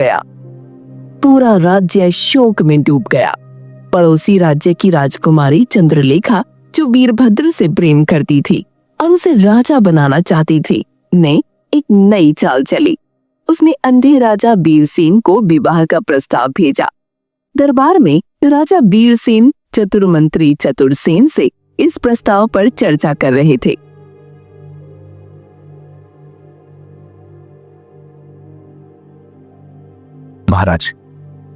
गया। पूरा राज्य शोक में डूब गया। पड़ोसी राज्य की राजकुमारी चंद्रलेखा, जो वीरभद्र से प्रेम करती थी और उसे राजा बनाना चाहती थी, ने एक नई चाल चली। उसने अंधे राजा वीरसेन को विवाह का प्रस्ताव भेजा। दरबार में राजा वीरसेन चतुर मंत्री चतुरसेन से इस प्रस्ताव पर चर्चा कर रहे थे। महाराज,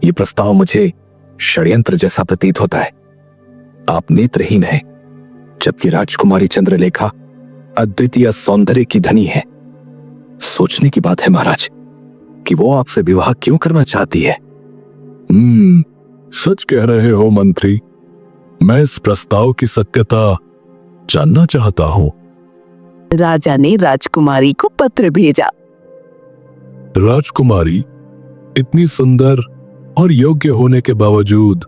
ये प्रस्ताव मुझे षड्यंत्र जैसा प्रतीत होता है। आप नेत्रहीन हैं, जबकि राजकुमारी चंद्रलेखा अद्वितीय सौंदर्य की धनी है। सोचने की बात है महाराज कि वो आपसे विवाह क्यों करना चाहती है। सच कह रहे हो मंत्री। मैं इस प्रस्ताव की सत्यता जानना चाहता हूं। राजा ने राजकुमारी को पत्र भेजा। राजकुमारी, इतनी सुंदर और योग्य होने के बावजूद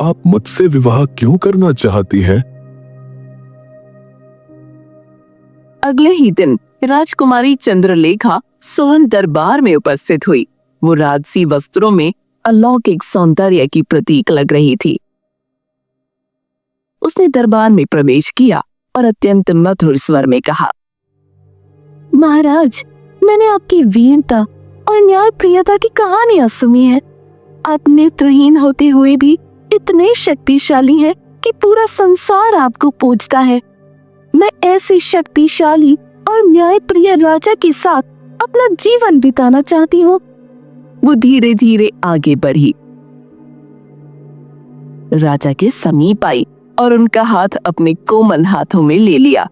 आप मुझसे विवाह क्यों करना चाहती हैं? अगले ही दिन राजकुमारी चंद्रलेखा स्वर्ण दरबार में उपस्थित हुई। वो राजसी वस्त्रों में अलौकिक सौंदर्य की प्रतीक लग रही थी। उसने दरबार में प्रवेश किया और अत्यंत मधुर स्वर में कहा, महाराज, मैंने आपकी वीरता और न्यायप्रियता की कहानियां सुनी है। आप नेत्रहीन होते हुए भी इतने शक्तिशाली हैं कि पूरा संसार आपको पूजता है। मैं ऐसे शक्तिशाली और न्यायप्रिय राजा के साथ अपना जीवन बिताना चाहती हूँ। वो धीरे धीरे आगे बढ़ी, राजा के समीप आई और उनका हाथ अपने कोमल हाथों में ले लिया।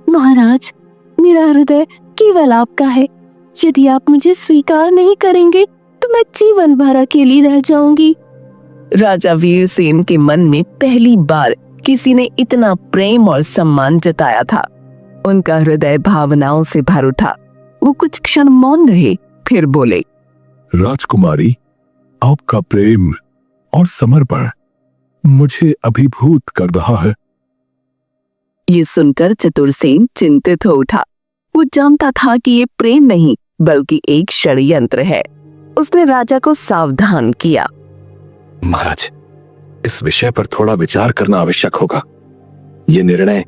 महाराज, मेरा हृदय केवल आपका है। यदि आप मुझे स्वीकार नहीं करेंगे तो मैं जीवन भर अकेली रह जाऊंगी। राजा वीरसेन के मन में पहली बार किसी ने इतना प्रेम और सम्मान जताया था। उनका हृदय भावनाओं से भर उठा। वो कुछ क्षण मौन रहे, फिर बोले, राजकुमारी, आपका प्रेम और समर्पण मुझे अभिभूत कर रहा है। ये सुनकर चतुरसेन चिंतित हो उठा। वो जानता था कि ये प्रेम नहीं बल्कि एक षड्यंत्र है। उसने राजा को सावधान किया। महाराज, इस विषय पर थोड़ा विचार करना आवश्यक होगा। ये निर्णय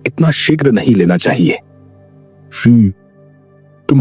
इतना शीघ्र नहीं लेना चाहिए। तुम्हारे